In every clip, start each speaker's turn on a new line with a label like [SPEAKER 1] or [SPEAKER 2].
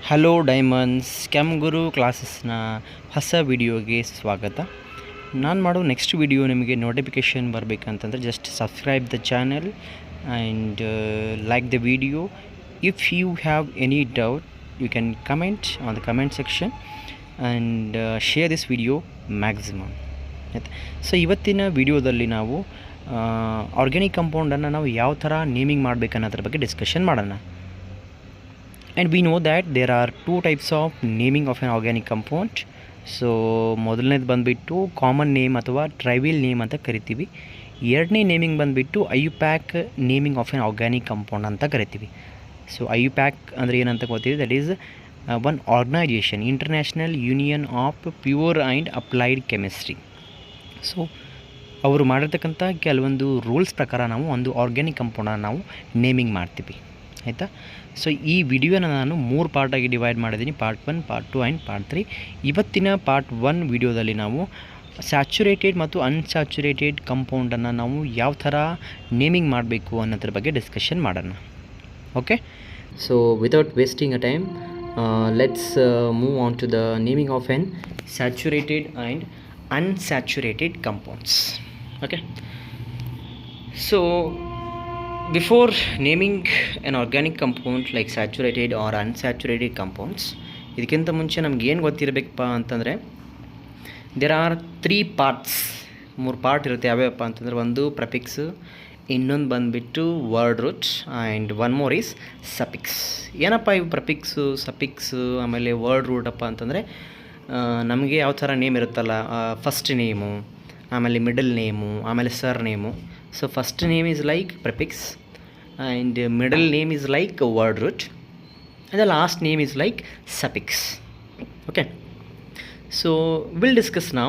[SPEAKER 1] Hello diamonds scam Guru ಕ್ಲಾಸಸ್ನ ಹೊಸ ವಿಡಿಯೋಗೆ ಸ್ವಾಗತ. ನಾನು ಮಾಡೋ ನೆಕ್ಸ್ಟ್ ವಿಡಿಯೋ ನಿಮಗೆ ನೋಟಿಫಿಕೇಷನ್ ಬರಬೇಕಂತಂದರೆ just subscribe the channel and like the video. If you have any doubt you can comment on the comment section and share this video maximum. ಆಯ್ತು. So ಇವತ್ತಿನ ವಿಡಿಯೋದಲ್ಲಿ ನಾವು ಆರ್ಗ್ಯಾನಿಕ್ ಕಂಪೌಂಡನ್ನು ನಾವು ಯಾವ ಥರ ನೇಮಿಂಗ್ ಮಾಡಬೇಕನ್ನೋದ್ರ ಬಗ್ಗೆ ಡಿಸ್ಕಷನ್ ಮಾಡೋಣ. And we know that there are two types of naming of an organic compound. So ಮೊದಲನೇದು ಬಂದುಬಿಟ್ಟು ಕಾಮನ್ ನೇಮ್ ಅಥವಾ ಟ್ರೈವಿಯಲ್ ನೇಮ್ ಅಂತ ಕರಿತೀವಿ. ಎರಡನೇ ನೇಮಿಂಗ್ ಬಂದುಬಿಟ್ಟು IUPAC naming of an organic compound ಅಂತ ಕರಿತೀವಿ. ಸೊ ಐಯುಪ್ಯಾಕ್ ಅಂದರೆ ಏನಂತ ಗೊತ್ತಿದೆ, that is one organization, international union of pure and applied chemistry. So ಅವರು ಮಾಡಿರ್ತಕ್ಕಂಥ ಕೆಲವೊಂದು ರೂಲ್ಸ್ ಪ್ರಕಾರ ನಾವು ಒಂದು ಆರ್ಗ್ಯಾನಿಕ್ ಕಂಪೌಂಡನ್ನು ನಾವು ನೇಮಿಂಗ್ ಮಾಡ್ತೀವಿ. ಆಯಿತಾ. ಸೊ ಈ ವಿಡಿಯೋನ ನಾನು 3 ಪಾರ್ಟಾಗಿ ಡಿವೈಡ್ ಮಾಡಿದ್ದೀನಿ, ಪಾರ್ಟ್ 1, ಪಾರ್ಟ್ 2 ಆ್ಯಂಡ್ ಪಾರ್ಟ್ 3. ಇವತ್ತಿನ ಪಾರ್ಟ್ 1 ವಿಡಿಯೋದಲ್ಲಿ ನಾವು ಸ್ಯಾಚುರೇಟೆಡ್ ಮತ್ತು ಅನ್ಸ್ಯಾಚುರೇಟೆಡ್ ಕಂಪೌಂಡನ್ನು ನಾವು ಯಾವ ಥರ ನೇಮಿಂಗ್ ಮಾಡಬೇಕು ಅನ್ನೋದ್ರ ಬಗ್ಗೆ ಡಿಸ್ಕಷನ್ ಮಾಡೋಣ. Okay. So without wasting a time let's move on to the naming of an saturated and unsaturated compounds. Okay. So before naming an organic compound like saturated or unsaturated compounds, ಇದಕ್ಕಿಂತ ಮುಂಚೆ ನಮ್ಗೆ ಏನು ಗೊತ್ತಿರಬೇಕಪ್ಪ ಅಂತಂದರೆ there are 3 parts, 3 part ಇರುತ್ತೆ. ಯಾವ್ಯಾವಪ್ಪ ಅಂತಂದರೆ ಒಂದು prefix, ಇನ್ನೊಂದು ಬಂದುಬಿಟ್ಟು word root and one more is suffix. ಏನಪ್ಪ ಇವು ಪ್ರೆಫಿಕ್ಸು, ಸಫಿಕ್ಸು ಆಮೇಲೆ ವರ್ಡ್ ರೂಟಪ್ಪ ಅಂತಂದರೆ ನಮಗೆ ಯಾವ ಥರ ನೇಮ್ ಇರುತ್ತಲ್ಲ, ಫಸ್ಟ್ ನೇಮು, ಆಮೇಲೆ ಮಿಡಲ್ ನೇಮು, ಆಮೇಲೆ surname. So first name is like prefix and middle name is like a word root and the last name is like suffix. Okay, so we'll discuss now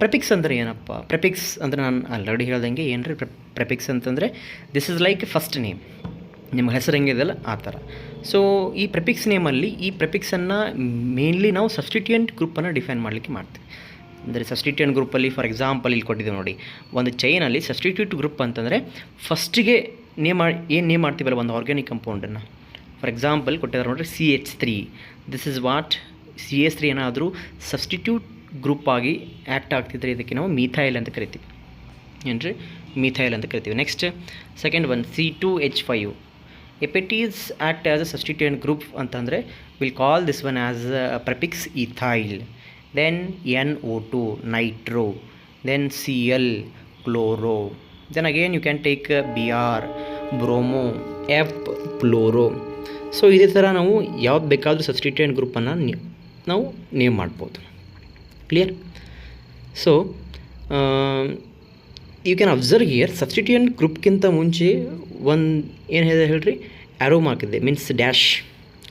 [SPEAKER 1] prefix andre ಏನಪ್ಪ. prefix ಅಂದರೆ ನಾನು already ಹೇಳ್ದಂಗೆ ಏನ್ರಿ prefix ಅಂತಂದರೆ this is like first name, ನಿಮ್ಮ ಹೆಸರು ಹೆಂಗಿದೆಯಲ್ಲ ಆ ಥರ. ಸೊ ಈ ಪ್ರೆಫಿಕ್ಸ್ ನೇಮಲ್ಲಿ ಈ ಪ್ರೆಫಿಕ್ಸನ್ನು ಮೇನ್ಲಿ ನಾವು ಸಬ್ಸ್ಟಿಟ್ಯೂಯೆಂಟ್ ಗ್ರೂಪನ್ನು ಡಿಫೈನ್ ಮಾಡಲಿಕ್ಕೆ ಮಾಡ್ತೀವಿ. ಅಂದರೆ ಸಬ್ಸ್ಟಿಟ್ಯೂಯೆಂಟ್ ಗ್ರೂಪಲ್ಲಿ ಫಾರ್ ಎಕ್ಸಾಂಪಲ್ ಇಲ್ಲಿ ಕೊಟ್ಟಿದ್ದೀವಿ ನೋಡಿ, ಒಂದು ಚೈನಲ್ಲಿ ಸಬ್ಸ್ಟಿಟ್ಯೂಟ್ ಗ್ರೂಪ್ ಅಂತಂದರೆ ಫಸ್ಟಿಗೆ ನೇಮ್ ಮಾಡ್ತೀವಲ್ಲ ಒಂದು ಆರ್ಗ್ಯಾನಿಕ್ ಕಂಪೌಂಡನ್ನು. ಫಾರ್ ಎಕ್ಸಾಂಪಲ್ ಕೊಟ್ಟಿದ್ದಾರೆ ನೋಡಿರಿ CH3. This is what CH3 ಏನಾದರೂ ಸಬ್ಸ್ಟಿಟ್ಯೂಟ್ ಗ್ರೂಪ್ ಆಗಿ ಆ್ಯಕ್ಟ್ ಆಗ್ತಿದ್ರೆ ಇದಕ್ಕೆ ನಾವು ಮೀಥೈಲ್ ಅಂತ ಕರಿತೀವಿ. ಏನ್ರಿ, ಮೀಥೈಲ್ ಅಂತ ಕರಿತೀವಿ. Next second one C2H5. If it is act as a substituent group ಅಂತಂದರೆ will call this one as a prefix ethyl. Then NO2 Nitro, then Cl chloro, then again you can take Br bromo, F fluoro. So ಇದೇ ಥರ ನಾವು ಯಾವ್ದು ಬೇಕಾದರೂ substituent ಗ್ರೂಪನ್ನು ನಾವು name ಮಾಡ್ಬೋದು. Clear. So you can observe here substituent ಗ್ರೂಪ್ಗಿಂತ ಮುಂಚೆ ಒಂದು ಏನು ಹೇಳಿದೆ ಹೇಳ್ರಿ, ಆ್ಯರೋ ಮಾರ್ಕ್ ಇದೆ, means dash.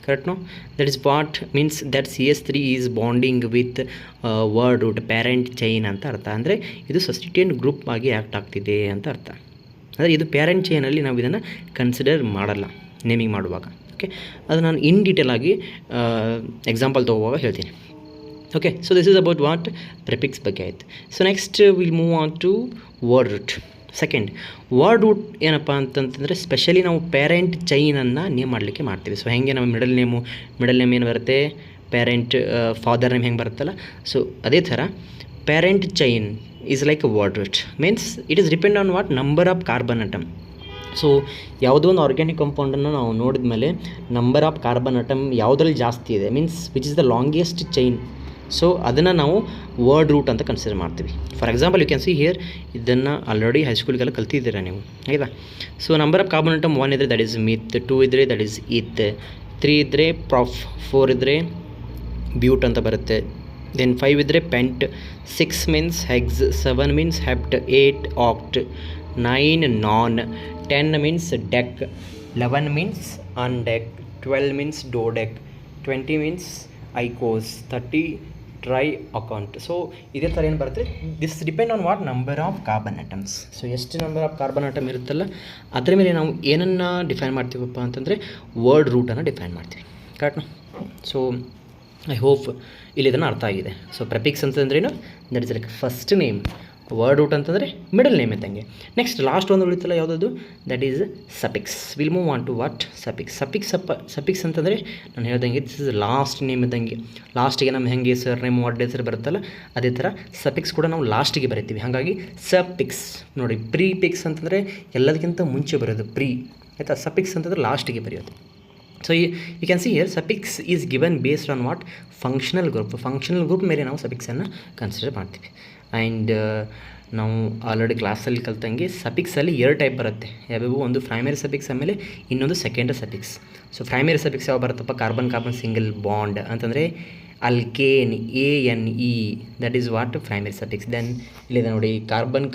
[SPEAKER 1] Correct no? That is what means that CH3 is bonding with word root parent chain ಅಂತ ಅರ್ಥ. ಅಂದರೆ ಇದು ಸಬ್ಸ್ಟಿಟ್ಯೂಯೆಂಟ್ ಗ್ರೂಪ್ ಆಗಿ ಆ್ಯಕ್ಟ್ ಆಗ್ತಿದೆ ಅಂತ ಅರ್ಥ. ಅಂದರೆ ಇದು ಪ್ಯಾರೆಂಟ್ ಚೈನಲ್ಲಿ ನಾವು ಇದನ್ನು ಕನ್ಸಿಡರ್ ಮಾಡಲ್ಲ ನೇಮಿಂಗ್ ಮಾಡುವಾಗ. ಓಕೆ, ಅದು ನಾನು ಇನ್ ಡೀಟೇಲ್ ಆಗಿ ಎಕ್ಸಾಂಪಲ್ ತೊಗೋವಾಗ ಹೇಳ್ತೀನಿ. Okay, so this is about what prefix ಬಗ್ಗೆ ಆಯಿತು. So next will move on to word root. Second word root ಏನಪ್ಪ ಅಂತಂತಂದರೆ ಸ್ಪೆಷಲಿ ನಾವು ಪೇರೆಂಟ್ ಚೈನನ್ನು ನೇಮ್ ಮಾಡಲಿಕ್ಕೆ ಮಾಡ್ತೀವಿ. ಸೊ ಹೆಂಗೆ ನಾವು ಮಿಡಲ್ ನೇಮ್ ಏನು ಬರುತ್ತೆ, ಪೇರೆಂಟ್ ಫಾದರ್ ನೇಮ್ ಹೆಂಗೆ ಬರುತ್ತಲ್ಲ, ಸೊ ಅದೇ ಥರ parent chain is like a word root. Means it is depend on what number of carbon atom. So ಯಾವುದೋ ಒಂದು ಆರ್ಗ್ಯಾನಿಕ್ ಕಂಪೌಂಡನ್ನು ನಾವು ನೋಡಿದ ಮೇಲೆ ನಂಬರ್ ಆಫ್ ಕಾರ್ಬನ್ ಅಟಮ್ ಯಾವುದ್ರಲ್ಲಿ ಜಾಸ್ತಿ ಇದೆ, means which is the longest chain, so ಅದನ್ನು ನಾವು ವರ್ಡ್ ರೂಟ್ ಅಂತ ಕನ್ಸಿಡರ್ ಮಾಡ್ತೀವಿ. For example you can see here, ಇದನ್ನು ಆಲ್ರೆಡಿ ಹೈಸ್ಕೂಲ್ಗೆಲ್ಲ ಕಲ್ತಿದ್ದೀರಾ ನೀವು, ಆಯಿತಾ. So number of carbon atom 1 ಇದ್ದರೆ ದಟ್ ಈಸ್ ಮಿತ್, 2 ಇದ್ದರೆ ದಟ್ ಈಸ್ ಈತ್, 3 ಇದ್ದರೆ ಪ್ರಾಫ್, 4 ಇದ್ದರೆ ಬ್ಯೂಟ್ ಅಂತ ಬರುತ್ತೆ, ದೆನ್ 5 ಇದ್ದರೆ pent, 6 means hex, 7 means hept, 8 oct, 9 non, 10 means dec, 11 means undec, 12 means dodec, 20 means icos, 30 triacont. So ಇದೇ ಥರ ಏನು ಬರುತ್ತೆ, this depend on what number of carbon atoms. So ಎಷ್ಟು ನಂಬರ್ ಆಫ್ ಕಾರ್ಬನ್ ಅಟಮ್ ಇರುತ್ತಲ್ಲ ಅದರ ಮೇಲೆ ನಾವು ಏನನ್ನು ಡಿಫೈನ್ ಮಾಡ್ತೀವಪ್ಪ ಅಂತಂದರೆ ವರ್ಡ್ ರೂಟನ್ನು ಡಿಫೈನ್ ಮಾಡ್ತೀವಿ. ಕರೆಕ್ಟ್ನಾ? ಸೊ ಐ ಹೋಪ್ ಇಲ್ಲಿ ಇದನ್ನು ಅರ್ಥ ಆಗಿದೆ. ಸೊ ಪ್ರೆಫಿಕ್ಸ್ ಅಂತಂದ್ರೇನು, that is like first name word root ಅಂತಂದರೆ ಮಿಡಲ್ ನೇಮ್ ಇದ್ದಂಗೆ. ನೆಕ್ಸ್ಟ್ ಲಾಸ್ಟ್ ಒಂದು ಉಳಿತಲ್ಲ ಯಾವುದದು, that is suffix. Will move on to what suffix. Suffix ಅಂತಂದರೆ ನಾನು ಹೇಳ್ದಂಗೆ ದಿಸ್ ಇಸ್ ಲಾಸ್ಟ್ ನೇಮ್ ಇದ್ದಂಗೆ. ಲಾಸ್ಟಿಗೆ ನಮ್ಮ ಹೆಂಗೆ ಸರ್ ನೇಮ್ ವರ್ಡ್ ಹೆಸರು ಬರುತ್ತಲ್ಲ ಅದೇ ಥರ ಸಫಿಕ್ಸ್ ಕೂಡ ನಾವು ಲಾಸ್ಟಿಗೆ ಬರಿತೀವಿ. ಹಾಗಾಗಿ ಸಫಿಕ್ಸ್ ನೋಡಿ, ಪ್ರೀಫಿಕ್ಸ್ ಅಂತಂದರೆ ಎಲ್ಲದಕ್ಕಿಂತ ಮುಂಚೆ ಬರೋದು ಪ್ರೀ, ಆಯಿತಾ. ಸಫಿಕ್ಸ್ ಅಂತಂದರೆ ಲಾಸ್ಟಿಗೆ ಬರೆಯೋದು. So you can see here suffix is given based on what functional group ಮೇಲೆ ನಾವು ಸಫಿಕ್ಸನ್ನು ಕನ್ಸಿಡರ್ ಮಾಡ್ತೀವಿ. ಆ್ಯಂಡ್ ನಾವು ಆಲ್ರೆಡಿ ಕ್ಲಾಸಲ್ಲಿ ಕಲ್ತಂಗೆ ಸಫಿಕ್ಸಲ್ಲಿ 2 ಟೈಪ್ ಬರುತ್ತೆ. ಯಾವ್ಯಾವು, ಒಂದು ಪ್ರೈಮರಿ ಸಫಿಕ್ಸ್ ಆಮೇಲೆ ಇನ್ನೊಂದು secondary suffix. So primary suffix ಯಾವ ಬರುತ್ತಪ್ಪ, ಕಾರ್ಬನ್ ಸಿಂಗಲ್ ಬಾಂಡ್ ಅಂತಂದರೆ alkane ANE, that is what primary suffix. Then ಇಲ್ಲಿದೆ ನೋಡಿ ಕಾರ್ಬನ್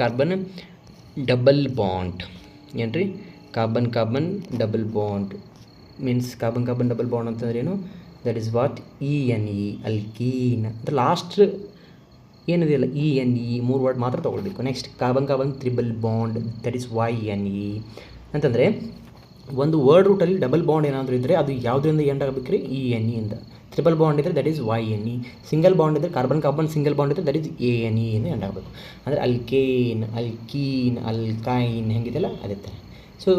[SPEAKER 1] ಡಬಲ್ ಬಾಂಡ್, ಏನು ರೀ carbon double bond means carbon double bond ಅಂತಂದ್ರೆ ಏನು, that is what ENE alkene. ಅದು ಲಾಸ್ಟ್ ಏನಿದೆಯಲ್ಲ ENE 3 ವರ್ಡ್ ಮಾತ್ರ ತೊಗೊಳ್ಬೇಕು. Next carbon triple bond, that is YNE ಅಂತಂದರೆ ಒಂದು ವರ್ಡ್ ರೂಟಲ್ಲಿ ಡಬಲ್ ಬಾಂಡ್ ಏನಾದರೂ ಇದ್ದರೆ ಅದು ಯಾವುದರಿಂದ ಎಂಡ್ ಆಗಬೇಕು ರೀ, ENE ಇಂದ. ತ್ರಿಬಲ್ ಬಾಂಡ್ ಇದ್ದರೆ that is YNE. Single bond ಇದ್ದರೆ ಕಾರ್ಬನ್ ಸಿಂಗಲ್ ಬಾಂಡ್ ಇದ್ದರೆ ದಟ್ ಈಸ್ ANE ಇಂದ ಎಂಡ್ ಆಗಬೇಕು. ಅಂದರೆ ಅಲ್ಕೇನ್ ಅಲ್ಕೀನ್ ಅಲ್ಕೈನ್ ಹೆಂಗಿದೆಯಲ್ಲ ಅದೇ ಥರ. ಸೊ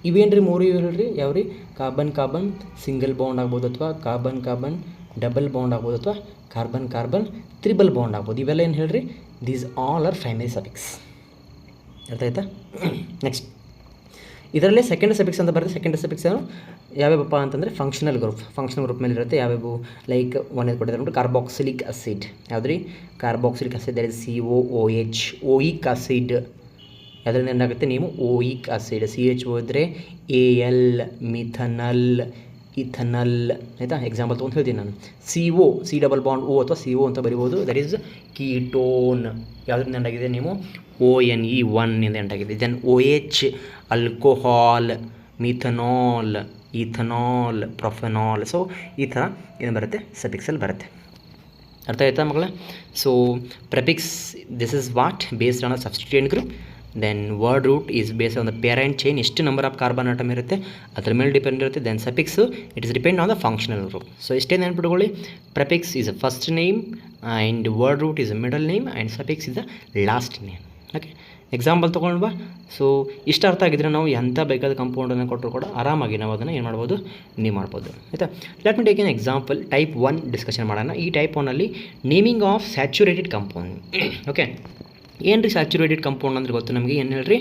[SPEAKER 1] ಇವೇನು ರೀ 3 ಹೇಳ್ರಿ ಯಾವ ರೀ, ಕಾರ್ಬನ್ ಸಿಂಗಲ್ ಬಾಂಡ್ ಆಗ್ಬೋದು, ಅಥವಾ ಕಾರ್ಬನ್ ಡಬಲ್ ಬಾಂಡ್ ಆಗ್ಬೋದು, ಅಥವಾ ಕಾರ್ಬನ್ ತ್ರಿಬಲ್ ಬಾಂಡ್ ಆಗ್ಬೋದು. ಇವೆಲ್ಲ ಏನು ಹೇಳ್ರಿ, these all are primary suffix. ಅರ್ಥ ಆಯ್ತಾ. ನೆಕ್ಸ್ಟ್ ಇದರಲ್ಲೇ ಸೆಕೆಂಡರಿ ಸಫಿಕ್ಸ್ ಅಂತ ಬರುತ್ತೆ. ಸೆಕೆಂಡರಿ ಸಫಿಕ್ಸ್ ಯಾವ್ಯಾವಪ್ಪ ಅಂತಂದರೆ ಫಂಕ್ಷನಲ್ ಗ್ರೂಪ್ ಮೇಲೆ ಇರುತ್ತೆ. ಯಾವ್ಯಾವು ಲೈಕ್ ಒಂದೇದು ಕೊಟ್ಟಿದ್ದಾರೆ ನೋಡಿ, ಕಾರ್ಬಾಕ್ಸಿಲಿಕ್ ಆಸಿಡ್. ಯಾವ್ದು ರೀ, carboxylic acid, that is COOH. Oic acid ಅದರಿಂದ ಏನಾಗುತ್ತೆ ನೀವು ಓಯಿಕ್ ಆಸಿಡ್. CHO ಇದ್ದರೆ AL ಮಿಥನಲ್ ಇಥನಲ್, ಆಯಿತಾ. ಎಕ್ಸಾಂಪಲ್ ತೊಗೊಂಡು ಹೇಳ್ತೀನಿ ನಾನು. CO C double bond O ಅಥವಾ CO ಅಂತ ಬರಿಬೋದು, ದಟ್ ಈಸ್ ಕೀಟೋನ್. ಯಾವುದರಿಂದ ಎಂಟಾಗಿದೆ ನೀವು ONE 1 ಇಂದ ಎಂಟಾಗಿದೆ. Then OH alcohol, methanol, ethanol, propanol. So ಈ ಥರ ಏನು ಬರುತ್ತೆ ಸಫಿಕ್ಸಲ್ಲಿ ಬರುತ್ತೆ. ಅರ್ಥ ಆಯ್ತಾ ಮಕ್ಕಳೇ. So prefix this is what based on a substituent group. Then word root is based on the parent chain, ಎಷ್ಟು ನಂಬರ್ ಆಫ್ ಕಾರ್ಬನ್ ಆಟಮ್ ಇರುತ್ತೆ ಅದ್ರ ಮೇಲೆ ಡಿಪೆಂಡ್ ಇರುತ್ತೆ. Then suffix it is depend on the functional group. So ಇಷ್ಟೇ ನೆನ್ಪಿಟ್ಕೊಳ್ಳಿ, prefix is a first name and word root is a middle name and suffix is a last name. Okay, example ತೊಗೊಂಡ್ವಾ. So ಇಷ್ಟ ಅರ್ಥ ಆಗಿದ್ರೆ ನಾವು ಎಂಥ ಬೇಕಾದ ಕಂಪೌಂಡನ್ನು ಕೊಟ್ಟರು ಕೂಡ ಆರಾಮಾಗಿ ನಾವು ಅದನ್ನು ಏನು ಮಾಡ್ಬೋದು, ನೀವು ಮಾಡ್ಬೋದು, ಆಯಿತಾ. Let me take an example. Type 1 discussion ಮಾಡೋಣ. ಈ ಟೈಪ್ 1ಅಲ್ಲಿ naming of saturated compound. Okay, ಏನು ರೀ ಸ್ಯಾಚುರೇಟೆಡ್ ಕಂಪೌಂಡ್ ಅಂದ್ರೆ ಗೊತ್ತು ನಮಗೆ. ಏನು ಹೇಳ್ರಿ,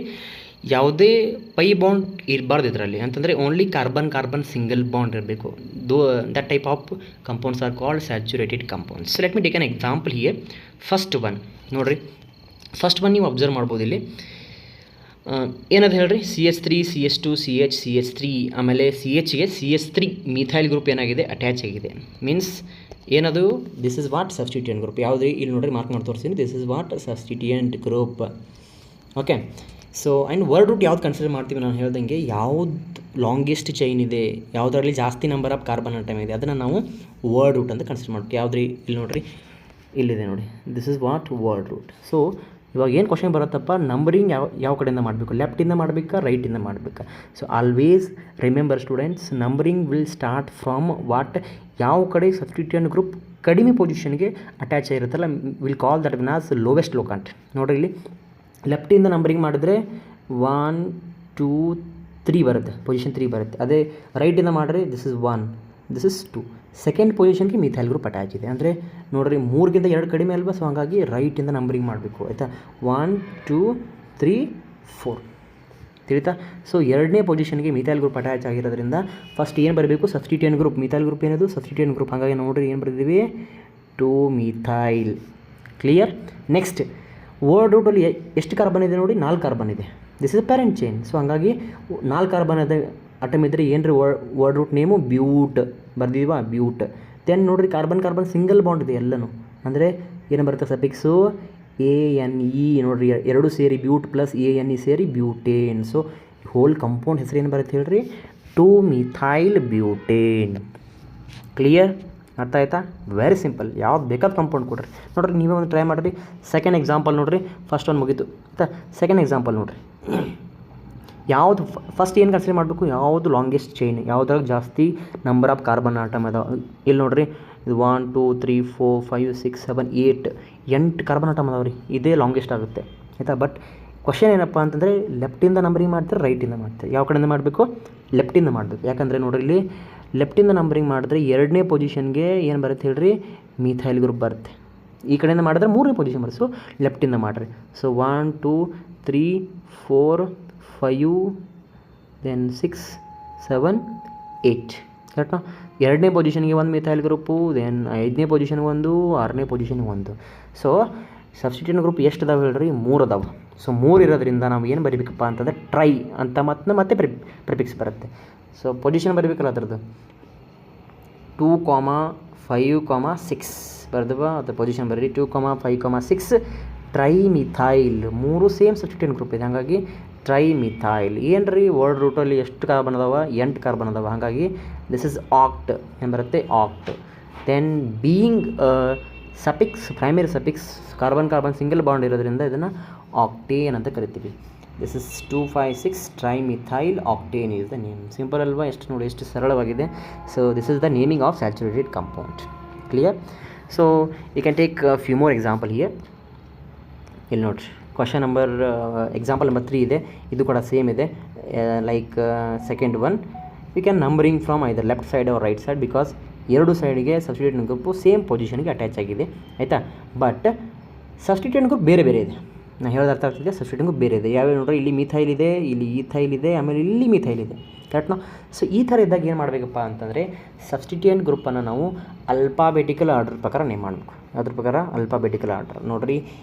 [SPEAKER 1] ಯಾವುದೇ ಪೈ ಬಾಂಡ್ ಇರಬಾರ್ದು ಇದರಲ್ಲಿ, ಅಂತಂದರೆ ಓನ್ಲಿ ಕಾರ್ಬನ್ ಸಿಂಗಲ್ ಬಾಂಡ್ ಇರಬೇಕು. That type of compounds are called saturated compounds. So let me take an example here. First one ನೋಡಿರಿ, ಫಸ್ಟ್ ಒನ್ ನೀವು ಅಬ್ಸರ್ವ್ ಮಾಡ್ಬೋದು ಇಲ್ಲಿ. ಏನದು ಹೇಳ್ರಿ, CH3 CH2 CH CH3 ಆಮೇಲೆ CHಗೆ CH3 ಮಿಥೈಲ್ ಗ್ರೂಪ್ ಏನಾಗಿದೆ ಅಟ್ಯಾಚ್ ಆಗಿದೆ. ಮೀನ್ಸ್ ಏನದು, this is what substituent group. ಯಾವುದೇ ಇಲ್ಲಿ ನೋಡಿರಿ ಮಾರ್ಕ್ ಮಾಡಿ ತೋರಿಸ್ತೀನಿ, this is what substituent group. Okay, so and word root ಯಾವ್ದು ಕನ್ಸಿಡರ್ ಮಾಡ್ತೀವಿ, ನಾನು ಹೇಳ್ದಂಗೆ ಯಾವ್ದು ಲಾಂಗೆಸ್ಟ್ ಚೈನ್ ಇದೆ, ಯಾವುದರಲ್ಲಿ ಜಾಸ್ತಿ ನಂಬರ್ ಆಫ್ ಕಾರ್ಬನ್ ಆಟಮ್ ಇದೆ ಅದನ್ನು ನಾವು ವರ್ಡ್ ರೂಟ್ ಅಂತ ಕನ್ಸಿಡರ್ ಮಾಡ್ತೀವಿ. ಯಾವುದ್ರಿ, ಇಲ್ಲಿ ನೋಡಿರಿ ಇಲ್ಲಿದೆ ನೋಡಿ, this is what word root. So ಇವಾಗ ಏನು ಕ್ವಶನ್ ಬರುತ್ತಪ್ಪ, ನಂಬರಿಂಗ್ ಯಾವ ಕಡೆಯಿಂದ ಮಾಡಬೇಕು, ಲೆಫ್ಟಿಂದ ಮಾಡಬೇಕಾ ರೈಟಿಂದ ಮಾಡಬೇಕಾ. So always remember students, numbering will start from what, ಯಾವ ಕಡೆ ಸಬ್ಸ್ಟಿಟ್ಯೂಯೆಂಟ್ ಗ್ರೂಪ್ ಕಡಿಮೆ ಪೊಸಿಷನ್ಗೆ ಅಟ್ಯಾಚ್ ಆಗಿರುತ್ತಲ್ಲ, will call that win as lowest locant. ನೋಡಿರಿ ಇಲ್ಲಿ ಲೆಫ್ಟಿಂದ ನಂಬರಿಂಗ್ ಮಾಡಿದ್ರೆ 1 2 3 ಬರುತ್ತೆ, ಪೊಸಿಷನ್ 3 ಬರುತ್ತೆ. ಅದೇ ರೈಟಿಂದ ಮಾಡಿದ್ರೆ this is 1 this is 2. Second ಪೊಸಿಷನ್ಗೆ ಮಿಥೈಲ್ ಗ್ರೂಪ್ ಅಟ್ಯಾಚ್ ಇದೆ. ಅಂದರೆ ನೋಡಿರಿ 3ಗಿಂತ 2 ಕಡಿಮೆ ಅಲ್ವಾ. ಸೊ ಹಾಗಾಗಿ ರೈಟಿಂದ ನಂಬರಿಂಗ್ ಮಾಡಬೇಕು, ಆಯಿತಾ. 1 2 3 4 ತಿಳಿತಾ. ಸೊ ಎರಡನೇ ಪೊಸಿಷನ್ಗೆ ಮಿಥೈಲ್ ಗ್ರೂಪ್ ಅಟ್ಯಾಚ್ ಆಗಿರೋದ್ರಿಂದ ಫಸ್ಟ್ ಏನು ಬರಬೇಕು, ಸಬ್ಸ್ಟಿಟ್ಯೂಯೆಂಟ್ ಗ್ರೂಪ್. ಮಿಥೈಲ್ ಗ್ರೂಪ್ ಏನದು ಸಬ್ಸ್ಟಿಟ್ಯೂಯೆಂಟ್ ಗ್ರೂಪ್. ಹಾಗಾಗಿ ನೋಡಿರಿ ಏನು ಬರೆದಿದ್ದೀವಿ, 2 ಮಿಥೈಲ್. ಕ್ಲಿಯರ್. ನೆಕ್ಸ್ಟ್ ವರ್ಡ್ ರೂಟಲ್ಲಿ ಎಷ್ಟು ಕಾರ್ಬನ್ ಇದೆ ನೋಡಿ, 4 ಕಾರ್ಬನ್ ಇದೆ. This is parent chain. So ಹಾಗಾಗಿ 4 ಕಾರ್ಬನ್ ಅದ ಅಟಮ್ ಇದ್ದರೆ ಏನು ರೀ ವರ್ಡ್ ರೂಟ್ ನೇಮು, ಬ್ಯೂಟ್ ಬರ್ದಿದ್ದೀವಾ, ಬ್ಯೂಟ್. ದೆನ್ ನೋಡಿರಿ ಕಾರ್ಬನ್ ಸಿಂಗಲ್ ಬಾಂಡ್ ಇದೆ ಎಲ್ಲನೂ, ಅಂದರೆ ಏನು ಬರುತ್ತೆ ಸಫಿಕ್ಸು ANE. ನೋಡಿರಿ ಎರಡು ಸೇರಿ ಬ್ಯೂಟ್ ಪ್ಲಸ್ ANE ಸೇರಿ ಬ್ಯೂಟೇನ್. ಸೊ ಹೋಲ್ ಕಂಪೌಂಡ್ ಹೆಸರು ಏನು ಬರುತ್ತೆ ಹೇಳ್ರಿ, 2 ಮಿಥೈಲ್ ಬ್ಯೂಟೇನ್. ಕ್ಲಿಯರ್, ಅರ್ಥ ಆಯ್ತಾ. ವೆರಿ ಸಿಂಪಲ್, ಯಾವ್ದು ಬೇಕಾದ ಕಂಪೌಂಡ್ ಕೊಡ್ರಿ. ನೋಡಿರಿ ನೀವೇ ಒಂದು ಟ್ರೈ ಮಾಡಿರಿ. ಸೆಕೆಂಡ್ ಎಕ್ಸಾಂಪಲ್ ನೋಡಿರಿ, ಫಸ್ಟ್ ಒಂದು ಮುಗೀತು ಆಯಿತಾ. ಸೆಕೆಂಡ್ ಎಕ್ಸಾಂಪಲ್ ನೋಡಿರಿ, ಯಾವುದು ಫಸ್ಟ್ ಏನು ಕನ್ಸಿಡರ್ ಮಾಡಬೇಕು, ಯಾವುದು ಲಾಂಗೆಸ್ಟ್ ಚೈನ್, ಯಾವುದ್ರಾಗ ಜಾಸ್ತಿ ನಂಬರ್ ಆಫ್ ಕಾರ್ಬನ್ ಆಟಮ್ ಅದಾವೆ. ಇಲ್ಲಿ ನೋಡಿರಿ ಇದು 1 2 3 4 5 6 7 8 ಕಾರ್ಬನ್ ಆಟಮ್ ಅದಾವೆ ರೀ. ಇದೇ ಲಾಂಗೆಸ್ಟ್ ಆಗುತ್ತೆ ಆಯಿತಾ. ಬಟ್ ಕ್ವಶನ್ ಏನಪ್ಪ ಅಂತಂದರೆ ಲೆಫ್ಟಿಂದ ನಂಬರಿಂಗ್ ಮಾಡ್ತಾರೆ, ರೈಟಿಂದ ಮಾಡ್ತಾರೆ. ಯಾವ ಕಡೆಯಿಂದ ಮಾಡಬೇಕು? ಲೆಫ್ಟಿಂದ ಮಾಡಬೇಕು. ಯಾಕಂದರೆ ನೋಡ್ರಿ ಇಲ್ಲಿ ಲೆಫ್ಟಿಂದ ನಂಬರಿಂಗ್ ಮಾಡಿದ್ರೆ 2ನೇ ಪೊಸಿಷನ್ಗೆ ಏನು ಬರುತ್ತೆ ಹೇಳ್ರಿ? ಮಿಥೈಲ್ ಗ್ರೂಪ್ ಬರುತ್ತೆ. ಈ ಕಡೆಯಿಂದ ಮಾಡಿದ್ರೆ 3ನೇ ಪೊಸಿಷನ್ ಬರುತ್ತೆ. ಸೊ ಲೆಫ್ಟಿಂದ ಮಾಡಿರಿ. ಸೊ 1 2 3 4 5 ದೆನ್ 6 7 8 ಕರೆಕ್ಟಾ. 2ನೇ ಪೊಸಿಷನ್ಗೆ ಒಂದು ಮಿಥೈಲ್ ಗ್ರೂಪು, ದೆನ್ 5ನೇ ಪೊಸಿಷನ್ಗೆ ಒಂದು, 6ನೇ ಪೊಸಿಷನ್ಗೆ ಒಂದು. ಸೊ ಸಬ್ಸ್ಟಿಟ್ಯೂಯೆಂಟ್ ಗ್ರೂಪ್ ಎಷ್ಟು ಅದಾವೆ ಹೇಳ್ರಿ? 3 ಅದಾವೆ. ಸೊ 3 ಇರೋದ್ರಿಂದ ನಾವು ಏನು ಬರೀಬೇಕಪ್ಪ ಅಂತಂದರೆ ಟ್ರೈ ಅಂತ ಮತ್ತೆ ಪ್ರಿಫಿಕ್ಸ್ ಬರುತ್ತೆ. ಸೊ ಪೊಸಿಷನ್ ಬರೀಬೇಕಲ್ಲ ಅದರದ್ದು 2, 5, 6 ಬರ್ದವ ಅದು ಪೊಸಿಷನ್ ಬರೀ 2, 5, 6 ಟ್ರೈಮಿಥೈಲ್. 3 ಸೇಮ್ ಸಬ್ಸ್ಟಿಟ್ಯೂಯೆಂಟ್ ಗ್ರೂಪ್ ಇದೆ. ಹಾಗಾಗಿ ಟ್ರೈಮಿಥೈಲ್ ಏನು ರೀ? ವರ್ಡ್ ರೂಟಲ್ಲಿ ಎಷ್ಟು ಕಾರ್ಬನ್ ಅದಾವ? 8 ಕಾರ್ಬನ್ ಅದಾವ. ಹಾಗಾಗಿ ದಿಸ್ ಇಸ್ ಆಕ್ಟ್ ಏನು ಬರುತ್ತೆ? Oct. Then being suffix, primary suffix, carbon single bond ಇರೋದ್ರಿಂದ ಇದನ್ನು ಆಕ್ಟೇನ್ ಅಂತ ಕರಿತೀವಿ. This is 2, 5, 6 trimethyl octane is the name. Simple ಅಲ್ವಾ? ಎಷ್ಟು ನೋಡಿ ಎಷ್ಟು ಸರಳವಾಗಿದೆ. So this is the naming of saturated compound. Clear? So you can take few more example here. ಇಲ್ಲಿ ನೋಡಿರಿ ಕ್ವಶನ್ ನಂಬರ್ ಎಕ್ಸಾಂಪಲ್ ನಂಬರ್ 3 ಇದೆ. ಇದು ಕೂಡ ಸೇಮ್ ಇದೆ. Like second one, you can numbering from either left side or right side because 2 ಸೈಡ್ಗೆ substituent group same ಪೊಸಿಷನ್ಗೆ attach ಆಗಿದೆ ಆಯಿತಾ. ಬಟ್ ಸಬ್ಸ್ಟಿಟ್ಯೂಯೆಂಟ್ ಗ್ರೂಪ್ ಬೇರೆ ಬೇರೆ ಇದೆ. ನಾನು ಹೇಳೋದು ಅರ್ಥ ಆಗ್ತಿದೆ. ಸಬ್ಸ್ಟಿಟ್ಯೂಯೆಂಟ್ ಗ್ರೂಪ್ ಬೇರೆ ಇದೆ. ಯಾವ್ಯಾವ ನೋಡ್ರಿ? ಇಲ್ಲಿ ಮಿಥೈಲ್ ಇದೆ, ಇಲ್ಲಿ ಈಥೈಲ್ ಇದೆ, ಆಮೇಲೆ ಇಲ್ಲಿ ಮಿಥೈಲ್ ಇದೆ. ಕರೆಕ್ಟ್ನಾ? ಸೊ ಈ ಥರ ಇದ್ದಾಗ ಏನು ಮಾಡಬೇಕಪ್ಪ ಅಂತಂದರೆ ಸಬ್ಸ್ಟಿಟ್ಯೂಯೆಂಟ್ ಗ್ರೂಪನ್ನು ನಾವು ಅಲ್ಫಾಬೆಟಿಕಲ್ ಆರ್ಡರ್ ಪ್ರಕಾರ ನೇಮ್ ಮಾಡಬೇಕು. ಅದ್ರ ಪ್ರಕಾರ ಅಲ್ಫಾಬೆಟಿಕಲ್ ಆರ್ಡರ್ ನೋಡಿರಿ.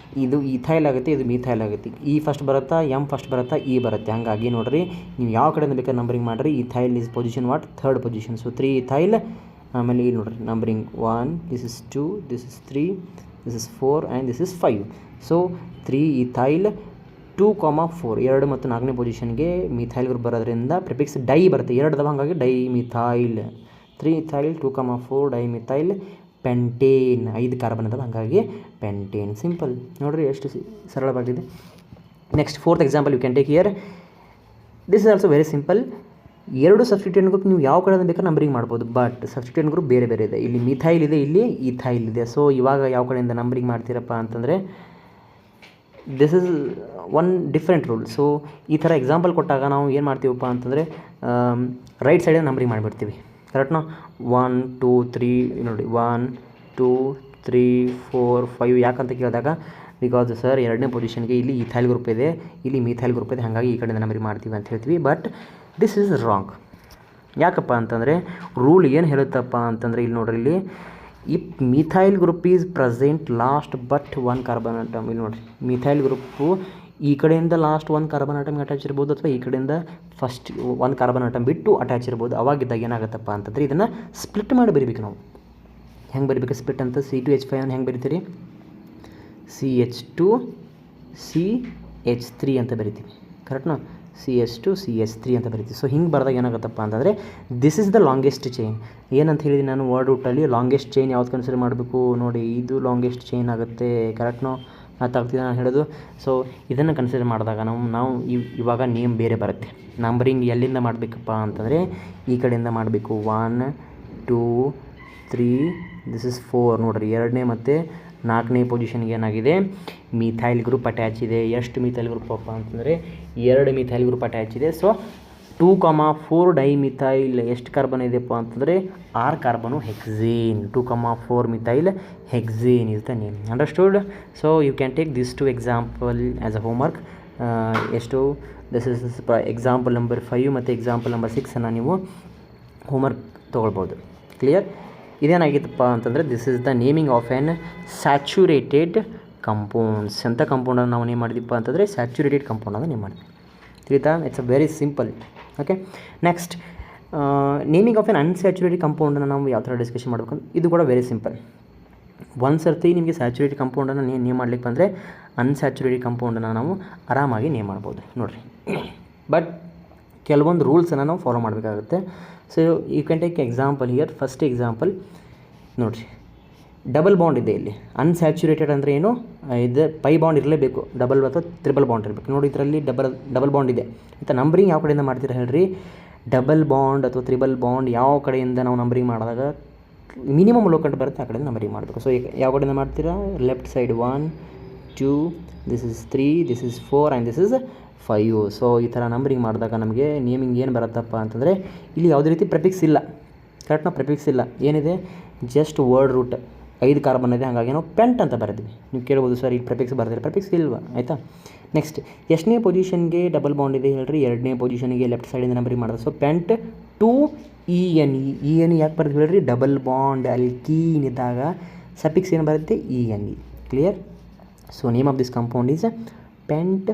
[SPEAKER 1] ಇದು ಈಥೈಲ್ ಆಗುತ್ತೆ, ಇದು ಮಿಥೈಲ್ ಆಗುತ್ತೆ. ಇ ಫಸ್ಟ್ ಬರುತ್ತಾ, ಎಮ್ ಫಸ್ಟ್ ಬರುತ್ತಾ, ಇ ಬರುತ್ತೆ. ಹಾಗಾಗಿ ನೋಡಿರಿ ನೀವು ಯಾವ ಕಡೆಯಿಂದ ಬೇಕಾದ್ರೆ ನಂಬರಿಂಗ್ ಮಾಡಿರಿ. Ethyl is position what? 3rd position. So 3 ethyl. ಆಮೇಲೆ ಇಲ್ಲಿ ನೋಡಿರಿ numbering 1, this is 2, this is 3, this is 4 and this is 5. So 3 ethyl 2, 4 2 ಮತ್ತು 4ನೇ ಪೊಸಿಷನ್ಗೆ ಮಿಥೈಲ್ ಗ್ರೂಪ್ ಬರೋದ್ರಿಂದ ಪ್ರಿಫಿಕ್ಸ್ ಡೈ ಬರುತ್ತೆ. 2 ಅದಾವ. ಹಾಗಾಗಿ dye methyl. 3 ethyl 2, 4 dye methyl pentane. 5 carbon ಅದಾವ. ಹಾಗಾಗಿ ಪೆಂಟೇನ್. ಸಿಂಪಲ್ ನೋಡಿರಿ ಎಷ್ಟು ಸರಳವಾಗಿದೆ. Next 4th example you can take here. This is also very simple. 2 substituent group ನೀವು ಯಾವ ಕಡೆಯಿಂದ ಬೇಕಾದ್ರೆ ನಂಬರಿಂಗ್ ಮಾಡ್ಬೋದು. ಬಟ್ ಸಬ್ಸ್ಟಿಟ್ಯೂಯೆಂಟ್ ಗ್ರೂಪ್ ಬೇರೆ ಬೇರೆ ಇದೆ. ಇಲ್ಲಿ ಮಿಥೈಲ್ ಇದೆ, ಇಲ್ಲಿ ಈಥೈಲ್ ಇದೆ. ಸೊ ಇವಾಗ ಯಾವ ಕಡೆಯಿಂದ ನಂಬರಿಂಗ್ ಮಾಡ್ತೀರಪ್ಪ ಅಂತಂದರೆ this is one different rule. So ಈ ಥರ ಎಕ್ಸಾಂಪಲ್ ಕೊಟ್ಟಾಗ ನಾವು ಏನು ಮಾಡ್ತೀವಪ್ಪ ಅಂತಂದರೆ ರೈಟ್ ಸೈಡಿಂದ ನಂಬರಿಂಗ್ ಮಾಡಿಬಿಡ್ತೀವಿ. ಕರೆಕ್ಟ್ನಾ? 1 2 3 ನೋಡಿ 1 2 3 4 5 ಯಾಕಂತ ಕೇಳಿದಾಗ ಬಿಕಾಸ್ ಸರ್ 2ನೇ ಪೊಸಿಷನ್ಗೆ ಇಲ್ಲಿ ಈಥೈಲ್ ಗ್ರೂಪ್ ಇದೆ, ಇಲ್ಲಿ ಮಿಥೈಲ್ ಗ್ರೂಪ್ ಇದೆ. ಹಾಗಾಗಿ ಈ ಕಡೆಯಿಂದ ನಂಬರಿಂಗ್ ಮಾಡ್ತೀವಿ ಅಂತ ಹೇಳ್ತೀವಿ. But this is wrong. ಯಾಕಪ್ಪ ಅಂತಂದರೆ ರೂಲ್ ಏನು ಹೇಳುತ್ತಪ್ಪ ಅಂತಂದರೆ ಇಲ್ಲಿ ನೋಡ್ರಿ, ಇಲ್ಲಿ if methyl group is present last but 1 carbon atom. ಇಲ್ಲಿ ನೋಡಿರಿ ಮಿಥೈಲ್ ಗ್ರೂಪು ಈ ಕಡೆಯಿಂದ ಲಾಸ್ಟ್ 1 ಕಾರ್ಬನ್ ಆಟಮ್ಗೆ ಅಟ್ಯಾಚ್ ಇರ್ಬೋದು, ಅಥವಾ ಈ ಕಡೆಯಿಂದ ಫಸ್ಟ್ 1 ಕಾರ್ಬನ್ ಆಟಮ್ ಬಿಟ್ಟು ಅಟ್ಯಾಚ್ ಇರ್ಬೋದು. ಅವಾಗಿದ್ದಾಗ ಏನಾಗುತ್ತಪ್ಪ ಅಂತಂದರೆ ಇದನ್ನು ಸ್ಪ್ಲಿಟ್ ಮಾಡಿ ಬರೀಬೇಕು ನಾವು. ಹೆಂಗೆ ಬರೀಬೇಕು ಸ್ಪ್ಲಿಟ್ ಅಂತ? C2H5 ಅನ್ನು ಹೆಂಗೆ ಬರಿತೀರಿ? CH2 CH3 ಅಂತ ಬರಿತೀವಿ. ಕರೆಕ್ಟ್ನಾ? CH2 CH3 ಅಂತ ಬರಿತೀವಿ. ಸೊ ಹಿಂಗೆ ಬರೆದಾಗ ಏನಾಗುತ್ತಪ್ಪ ಅಂತಂದರೆ this is the longest chain. ಏನಂತ ಹೇಳಿದ್ದೀನಿ ನಾನು ವರ್ಡ್ ರೂಟಲ್ಲಿ? ಲಾಂಗೆಸ್ಟ್ ಚೈನ್ ಯಾವ್ದು ಕನ್ಸಿಡರ್ ಮಾಡಬೇಕು ನೋಡಿ, ಇದು ಲಾಂಗೆಸ್ಟ್ ಚೈನ್ ಆಗುತ್ತೆ. ಕರೆಕ್ಟ್ನೋ? ಮಾತಾಗ್ತಿದೆ ನಾನು ಹೇಳೋದು. ಸೊ ಇದನ್ನು ಕನ್ಸಿಡರ್ ಮಾಡಿದಾಗ ನಾವು ಇವಾಗ ನೇಮ್ ಬೇರೆ ಬರುತ್ತೆ. ನಂಬರಿಂಗ್ ಎಲ್ಲಿಂದ ಮಾಡಬೇಕಪ್ಪ ಅಂತಂದರೆ ಈ ಕಡೆಯಿಂದ ಮಾಡಬೇಕು. 1 2 3 ದಿಸ್ ಇಸ್ 4 ನೋಡಿರಿ. 2ನೇ ಮತ್ತು 4ನೇ ಪೊಸಿಷನ್ಗೆ ಏನಾಗಿದೆ? ಮಿಥೈಲ್ ಗ್ರೂಪ್ ಅಟ್ಯಾಚ್ ಇದೆ. ಎಷ್ಟು ಮಿಥೈಲ್ ಗ್ರೂಪ್ ಅಪ್ಪ ಅಂತಂದರೆ 2 ಮಿಥೈಲ್ ಗ್ರೂಪ್ ಅಟ್ಯಾಚ್ ಇದೆ. ಸೊ 2, 4 ಡೈ ಮಿಥೈಲ್ ಎಷ್ಟು ಕಾರ್ಬನ್ ಇದೆಯಪ್ಪ ಅಂತಂದರೆ 6 carbon hexane. 2, 4 methyl hexane is the name. Understood? So you can take this 2 example as a homework. ಎಷ್ಟು? ದಿಸ್ ಇಸ್ ಎಕ್ಸಾಂಪಲ್ ನಂಬರ್ 5 ಮತ್ತು ಎಕ್ಸಾಂಪಲ್ ನಂಬರ್ 6 ನೀವು homework ತೊಗೊಳ್ಬೋದು. Clear? ಇದೇನಾಗಿತ್ತಪ್ಪ ಅಂತಂದರೆ this is the naming of an saturated compounds. ಎಂಥ ಕಂಪೌಂಡನ್ನು ನಾವು name ಮಾಡಿದೀಪ್ಪ ಅಂತಂದರೆ saturated ಕಂಪೌಂಡನ್ನು name ಮಾಡಿದ್ವಿ. ತಿಳಿತಾ? It's a very simple. Okay, next naming of an unsaturated ಕಂಪೌಂಡನ್ನು ನಾವು ಯಾವ ಥರ ಡಿಸ್ಕಷನ್ ಮಾಡಬೇಕು? ಇದು ಕೂಡ ವೆರಿ ಸಿಂಪಲ್. ಒಂದು ಸರ್ತಿ ನಿಮಗೆ ಸ್ಯಾಚುರೇಟೆಡ್ ಕಂಪೌಂಡನ್ನು ನೇಮ್ ಮಾಡ್ಲಿಕ್ಕೆ ಬಂದರೆ ಅನ್ಸ್ಯಾಚುರೇಟೆಡ್ ಕಂಪೌಂಡನ್ನು ನಾವು ಆರಾಮಾಗಿ ನೇಮ್ ಮಾಡ್ಬೋದು ನೋಡಿರಿ. ಬಟ್ ಕೆಲವೊಂದು ರೂಲ್ಸನ್ನು ನಾವು ಫಾಲೋ ಮಾಡಬೇಕಾಗುತ್ತೆ. So you can take example here. First example ನೋಡಿರಿ, ಡಬಲ್ ಬಾಂಡ್ ಇದೆ ಇಲ್ಲಿ. ಅನ್ಸ್ಯಾಚುರೇಟೆಡ್ ಅಂದರೆ ಏನು? ಇದು ಪೈ ಬಾಂಡ್ ಇರಲೇಬೇಕು, ಡಬಲ್ ಅಥವಾ ತ್ರಿಬಲ್ ಬಾಂಡ್ ಇರಬೇಕು. ನೋಡಿ ಇದರಲ್ಲಿ ಡಬಲ್ ಬಾಂಡ್ ಇದೆ ಅಂತ. ನಂಬರಿಂಗ್ ಯಾವ ಕಡೆಯಿಂದ ಮಾಡ್ತೀರಾ ಹೇಳ್ರಿ? ಡಬಲ್ ಬಾಂಡ್ ಅಥವಾ ತ್ರಿಬಲ್ ಬಾಂಡ್ ಯಾವ ಕಡೆಯಿಂದ ನಾವು ನಂಬರಿಂಗ್ ಮಾಡಿದಾಗ ಮಿನಿಮಮ್ ಲೋ ಕಂಡು ಬರುತ್ತೆ ಆ ಕಡೆಯಿಂದ ನಂಬರಿಂಗ್ ಮಾಡಬೇಕು. ಸೊ ಈಗ ಯಾವ ಕಡೆಯಿಂದ ಮಾಡ್ತೀರಾ, left side 1 2 this is 3 this is 4 and this is 5. So ಈ ಥರ ನಂಬರಿಂಗ್ ಮಾಡಿದಾಗ ನಮಗೆ ನೇಮಿಂಗ್ ಏನು ಬರುತ್ತಪ್ಪ ಅಂತಂದರೆ ಇಲ್ಲಿ ಯಾವುದೇ ರೀತಿ ಪ್ರೆಫಿಕ್ಸ್ ಇಲ್ಲ, ಕರೆಕ್ಟ್ನ ಪ್ರೆಫಿಕ್ಸ್ ಇಲ್ಲ, ಏನಿದೆ ಜಸ್ಟ್ ವರ್ಡ್ ರೂಟ್ 5 ಕಾರ್ಬನ್ ಇದೆ, ಹಾಗಾಗಿ ನಾವು ಪೆಂಟ್ ಅಂತ ಬರೆದ್ವಿ. ನೀವು ಕೇಳ್ಬೋದು ಸರ್ ಇಲ್ಲಿ ಪ್ರೆಫಿಕ್ಸ್ ಬರ್ದಿಲ್ಲ, ಪ್ರೆಫಿಕ್ಸ್ ಇಲ್ವಾ, ಆಯಿತಾ. ನೆಕ್ಸ್ಟ್ ಎಷ್ಟನೇ ಪೊಸಿಷನ್ಗೆ ಡಬಲ್ ಬಾಂಡ್ ಇದೆ ಹೇಳ್ರಿ, 2ನೇ ಪೊಸಿಷನ್ಗೆ ಲೆಫ್ಟ್ ಸೈಡಿಂದ ನಂಬರಿಂಗ್ ಮಾಡೋದು. ಸೊ ಪೆಂಟ್ 2ENE, ENE ಯಾಕೆ ಬರ್ದು ಹೇಳ್ರಿ, ಡಬಲ್ ಬಾಂಡ್ ಅಲ್ಕೀನ್ ಇದ್ದಾಗ ಸಫಿಕ್ಸ್ ಏನು ಬರುತ್ತೆ, ENE. Clear. So name of this compound is pent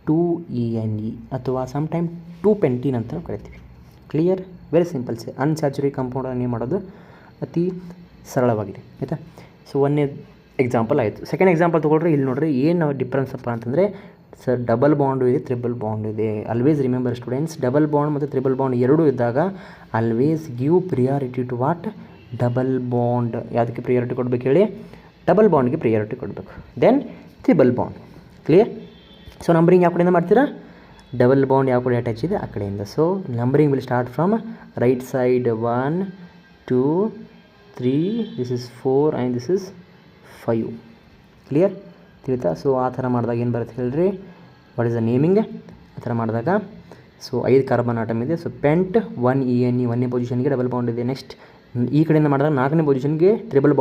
[SPEAKER 1] 2ENE ಅಥವಾ ಸಮ್ ಟೈಮ್ 2-pentene ಅಂತ ನಾವು ಕರಿತೀವಿ. Clear, very simple. Unsaturate compound name ಮಾಡೋದು ಅತಿ ಸರಳವಾಗಿದೆ, ಆಯಿತಾ. ಸೊ ಒಂದನೇ ಎಕ್ಸಾಂಪಲ್ ಆಯಿತು. ಸೆಕೆಂಡ್ ಎಕ್ಸಾಂಪಲ್ ತೊಗೊಳ್ರಿ. ಇಲ್ಲಿ ನೋಡಿರಿ ಏನು ಡಿಫ್ರೆನ್ಸ್ ಅಪ್ಪ ಅಂತಂದರೆ ಸರ್ ಡಬಲ್ ಬಾಂಡು ಇದೆ, ತ್ರಿಬಲ್ ಬಾಂಡ್ ಇದೆ. Always remember students, double bond ಮತ್ತು ತ್ರಿಬಲ್ ಬಾಂಡ್ ಎರಡೂ ಇದ್ದಾಗ always give priority to what, double bond. ಯಾವುದಕ್ಕೆ ಪ್ರಿಯಾರಿಟಿ ಕೊಡಬೇಕು ಹೇಳಿ, ಡಬಲ್ ಬಾಂಡ್ಗೆ ಪ್ರಿಯಾರಿಟಿ ಕೊಡಬೇಕು, then triple bond. Clear. So numbering ಯಾವ ಕಡೆಯಿಂದ ಮಾಡ್ತೀರಾ, ಡಬಲ್ ಬಾಂಡ್ ಯಾವ ಕಡೆ ಅಟ್ಯಾಚ್ ಇದೆ ಆ ಕಡೆಯಿಂದ. So numbering will start from right side 1 2 3 this is 4 and this is 5. Clear, ತಿಳಿತಾ. ಸೊ ಆ ಥರ ಮಾಡಿದಾಗ ಏನು ಬರುತ್ತೆ ಹೇಳ್ರಿ, ವಾಟ್ ಈಸ್ ದ ನೇಮಿಂಗ್. ಆ ಥರ ಮಾಡಿದಾಗ ಸೊ 5 ಕಾರ್ಬನ್ ಆಟಮ್ ಇದೆ. ಸೊ ಪೆಂಟ್ 1ENE 1ನೇ ಪೊಸಿಷನ್ಗೆ ಡಬಲ್ ಬಾಂಡ್ ಇದೆ. ನೆಕ್ಸ್ಟ್ ಈ ಕಡೆಯಿಂದ ಮಾಡಿದಾಗ 4ನೇ ಪೊಸಿಷನ್ಗೆ triple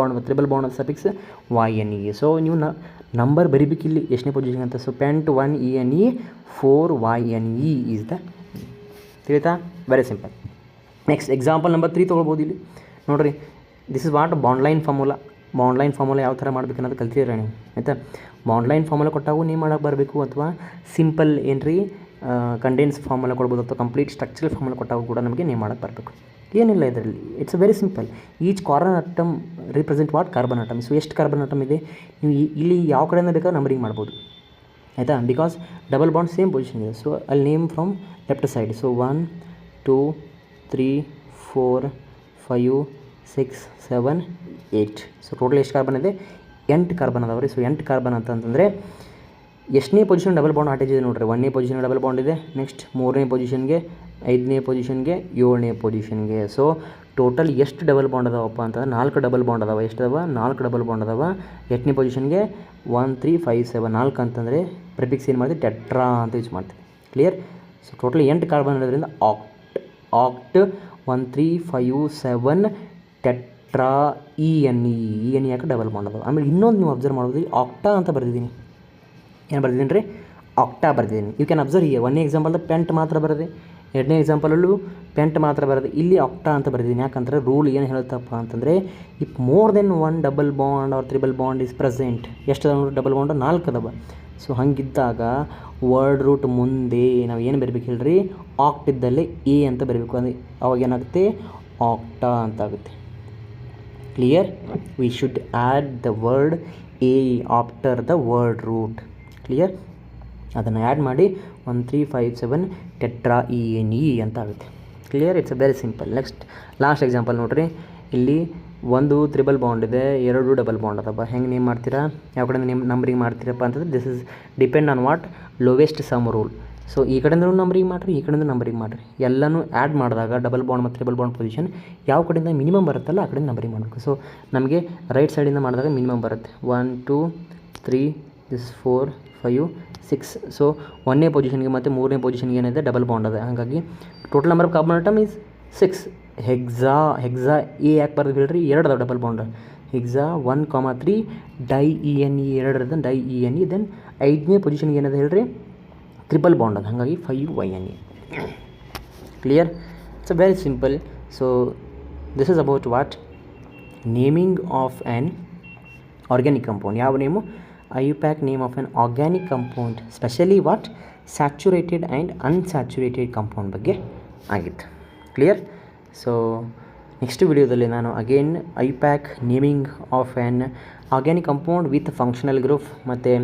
[SPEAKER 1] bond suffix YNE. So ನೀವು ನಂಬರ್ ಬರಿಬೇಕಿಲ್ಲಿ ಎಷ್ಟನೇ ಪೊಸಿಷನ್ ಅಂತ. So pent 1ENE 4YNE is the, ತಿಳಿತಾ, very simple. Next example number 3 ತೊಗೊಳ್ಬೋದು. ಇಲ್ಲಿ ನೋಡಿರಿ, this is what bond line formula. Bond line formula ಯಾವ ಥರ ಮಾಡಬೇಕು ಅನ್ನೋದು ಕಲ್ತಿರ ನೀವು, ಆಯಿತಾ. ಬಾಂಡ್ಲೈನ್ ಫಾರ್ಮುಲಾ ಕೊಟ್ಟಾಗೂ ನೀವು ಮಾಡೋಕ್ಕೆ ಬರಬೇಕು, ಅಥವಾ ಸಿಂಪಲ್ ಏನ್ರಿ ಕಂಡೆನ್ಸ್ ಫಾರ್ಮುಲಾ ಕೊಡ್ಬೋದು, ಅಥವಾ ಕಂಪ್ಲೀಟ್ ಸ್ಟ್ರಕ್ಚರಲ್ ಫಾರ್ಮುಲಾ ಕೊಟ್ಟಾಗೂ ಕೂಡ ನಮಗೆ ನೀವು ಮಾಡೋಕ್ಕೆ ಬರಬೇಕು. ಏನಿಲ್ಲ ಇದರಲ್ಲಿ, it's very simple. Each carbon atom represent what, carbon atom. So ಎಷ್ಟು ಕಾರ್ಬನ್ ಆಟಮ್ ಇದೆ ನೀವು ಇಲ್ಲಿ ಯಾವ ಕಡೆಯಿಂದ ಬೇಕಾದ್ರೆ ನಂಬರಿಂಗ್ ಮಾಡ್ಬೋದು, ಆಯಿತಾ. Because double bond same position ಇದೆ. ಸೊ ಅಲ್ಲಿ name from left side. So 1 2 3 4 5 6 7 8. So total ಎಷ್ಟು ಕಾರ್ಬನ್ ಇದೆ, 8 ಕಾರ್ಬನ್ ಅದಾವೆ ರೀ. ಸೊ 8 ಕಾರ್ಬನ್ ಅಂತಂದರೆ ಎಷ್ಟನೇ ಪೊಸಿಷನ್ ಡಬಲ್ ಬಾಂಡ್ ಅಟ್ಯಾಚ್ ಇದೆ ನೋಡಿರಿ, 1ನೇ ಪೊಸಿಷನ್ ಡಬಲ್ ಬಾಂಡ್ ಇದೆ. ನೆಕ್ಸ್ಟ್ 3ನೇ ಪೊಸಿಷನ್ಗೆ, 5ನೇ ಪೊಸಿಷನ್ಗೆ, 7ನೇ ಪೊಸಿಷನ್ಗೆ. ಸೊ ಟೋಟಲ್ ಎಷ್ಟು ಡಬಲ್ ಬಾಂಡ್ ಅದಾವಪ್ಪ ಅಂತಂದ್ರೆ 4 ಡಬಲ್ ಬಾಂಡ್ ಅದಾವೆ. ಎಷ್ಟು ಅದಾವ, 4 ಡಬಲ್ ಬಾಂಡ್ ಅದಾವೆ. 8ನೇ ಪೊಸಿಷನ್ಗೆ 1 3 5 7 4 ಅಂತಂದರೆ ಪ್ರಿಫಿಕ್ಸ್ ಏನು ಮಾಡ್ತೀವಿ, ಟೆಟ್ರಾ ಅಂತ ಯೂಸ್ ಮಾಡ್ತೀವಿ. ಕ್ಲಿಯರ್. ಸೊ ಟೋಟಲ್ 8 ಕಾರ್ಬನ್ ಇರೋದ್ರಿಂದ ಆಕ್ಟ್ 1 3 5 7 ಟೆಟ್ರಾ ENE ಯಾಕೆ ಡಬಲ್ ಬಾಂಡ್ ಅದಾವೆ. ಆಮೇಲೆ ಇನ್ನೊಂದು ನೀವು ಅಬ್ಸರ್ವ್ ಮಾಡೋದು, ಆಕ್ಟಾ ಅಂತ ಬರೆದಿದ್ದೀನಿ. ಏನು ಬರ್ದಿದ್ದೀನಿ ರೀ, ಆಕ್ಟಾ ಬರ್ದಿದ್ದೀನಿ. You can observe here. 1ನೇ ಎಕ್ಸಾಂಪಲ್ದ ಪೆಂಟ್ ಮಾತ್ರ ಬರೆದೆ, 2ನೇ ಎಕ್ಸಾಂಪಲಲ್ಲೂ ಪೆಂಟ್ ಮಾತ್ರ ಬರೆದೆ. ಇಲ್ಲಿ ಆಕ್ಟಾ ಅಂತ ಬರೆದಿದ್ದೀನಿ. ಯಾಕಂದರೆ ರೂಲ್ ಏನು ಹೇಳ್ತಪ್ಪ ಅಂತಂದರೆ, if more than 1 double bond or triple bond is present, ಎಷ್ಟು ಅದಾವ ಡಬಲ್ ಬಾಂಡ್, 4 ಅದಾವ. ಸೊ ಹಂಗಿದ್ದಾಗ ವರ್ಡ್ ರೂಟ್ ಮುಂದೆ ನಾವು ಏನು ಬರಬೇಕು ಹೇಳ್ರಿ, ಆಕ್ಟ್ ಇದ್ದಲ್ಲೇ ಎ ಅಂತ ಬರಬೇಕು. ಅಂದರೆ ಅವಾಗ ಏನಾಗುತ್ತೆ, ಆಕ್ಟಾ ಅಂತ ಆಗುತ್ತೆ. Clear. We should add the word A after the word root. Clear. ಅದನ್ನು ಆ್ಯಡ್ ಮಾಡಿ 1 3 5 7 ಟೆಟ್ರಾ ENE ಅಂತ ಆಗುತ್ತೆ. Clear. It's very simple. Next last example ನೋಡಿರಿ. ಇಲ್ಲಿ 1 ತ್ರಿಬಲ್ ಬಾಂಡ್ ಇದೆ, 2 ಡಬಲ್ ಬಾಂಡ್ ಅದಾವ. ಹೆಂಗೆ ನೇಮ್ ಮಾಡ್ತೀರಾ, ಯಾವ ಕಡೆ ನಂಬರಿಂಗ್ ಮಾಡ್ತೀರಪ್ಪ ಅಂತಂದರೆ this is depend on what, lowest sum rule. So ಈ ಕಡೆಯಿಂದ ನಂಬರಿಂಗ್ ಮಾಡಿರಿ, ಈ ಕಡೆಯಿಂದ ನಂಬರಿಂಗ್ ಮಾಡಿರಿ. ಎಲ್ಲನೂ ಆ್ಯಡ್ ಮಾಡಿದಾಗ ಡಬಲ್ ಬಾಂಡ್ ಮತ್ತು ತ್ರಿಬಲ್ ಬಾಂಡ್ ಪೊಸಿಷನ್ ಯಾವ ಕಡೆಯಿಂದ ಮಿನಿಮಮ್ ಬರುತ್ತಲ್ಲ ಆ ಕಡೆಯಿಂದ ನಂಬರಿಂಗ್ ಮಾಡಬೇಕು. ಸೊ ನಮಗೆ ರೈಟ್ ಸೈಡಿಂದ ಮಾಡಿದಾಗ ಮಿನಿಮಮ್ ಬರುತ್ತೆ 1 2 3 ದಿಸ್ 4 5 6. ಸೊ 1ನೇ ಪೊಸಿಷನ್ಗೆ ಮತ್ತು 3ನೇ ಪೊಸಿಷನ್ಗೆ ಏನಿದೆ ಡಬಲ್ ಬಾಂಡ್ ಇದೆ. ಹಾಗಾಗಿ total number of carbon atom is 6. Hexa A ಯಾಕೆ ಬರೋದು ಹೇಳ್ರಿ, 2 ಅದಾವೆ double bond. Hexa 1 3 di ENE 2 ಇರೋದು ಡೈ ENE. ದೆನ್ 5ನೇ ಪೊಸಿಷನ್ಗೆ ಏನಿದೆ ಹೇಳ್ರಿ, ತ್ರಿಬಲ್ ಬಾಂಡ್ ಅದು, ಹಾಗಾಗಿ 5YNE. Clear. It's very simple. So this is about what, naming of an organic compound. ಯಾವ name, IUPAC name of an organic compound, specially what, saturated and unsaturated compound ಬಗ್ಗೆ ಆಗಿತ್ತು. Clear. So next ವಿಡಿಯೋದಲ್ಲಿ ನಾನು again IUPAC naming of an organic compound with functional group ಮತ್ತು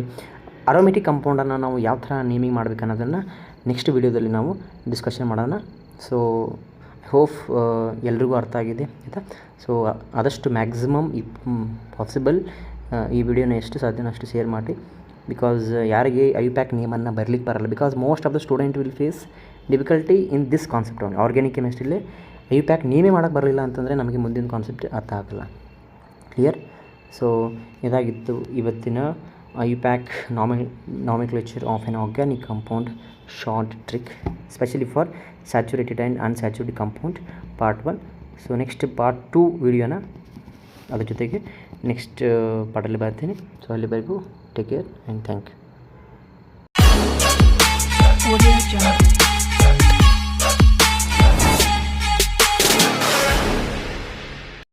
[SPEAKER 1] aromatic ಕಂಪೌಂಡನ್ನು ನಾವು ಯಾವ ಥರ ನೇಮಿಂಗ್ ಮಾಡಬೇಕು ಅನ್ನೋದನ್ನು ನೆಕ್ಸ್ಟ್ ವಿಡಿಯೋದಲ್ಲಿ ನಾವು ಡಿಸ್ಕಷನ್ ಮಾಡೋಣ. ಸೊ ಐ ಹೋಪ್ ಎಲ್ರಿಗೂ ಅರ್ಥ ಆಗಿದೆ, ಆಯಿತಾ. ಸೊ ಆದಷ್ಟು ಮ್ಯಾಕ್ಸಿಮಮ್ ಪಾಸಿಬಲ್ ಈ ವಿಡಿಯೋನ ಎಷ್ಟು ಸಾಧ್ಯನೋ ಅಷ್ಟು ಶೇರ್ ಮಾಡಿ. ಬಿಕಾಸ್ ಯಾರಿಗೆ IUPAC ನೇಮನ್ನು ಬರಲಿಕ್ಕೆ ಬರಲ್ಲ, because most of the student will face difficulty in this concept only. Organic ಕೆಮಿಸ್ಟ್ರಿಲಿ ಐ ಪ್ಯಾಕ್ ನೀವೇ ಮಾಡೋಕ್ಕೆ ಬರಲಿಲ್ಲ ಅಂತಂದರೆ ನಮಗೆ ಮುಂದಿನ ಕಾನ್ಸೆಪ್ಟ್ ಅರ್ಥ ಆಗಲ್ಲ. ಕ್ಲಿಯರ್? ಸೊ ಇದಾಗಿತ್ತು ಇವತ್ತಿನ IUPAC nomenclature of an organic compound short trick specially for saturated and unsaturated compound part 1. So next part 2 ವಿಡಿಯೋನ ಅದ್ರ ಜೊತೆಗೆ ನೆಕ್ಸ್ಟ್ ಪಾರ್ಟಲ್ಲಿ ಬರ್ತೀನಿ. ಸೊ ಅಲ್ಲಿವರೆಗೂ take care and thank you.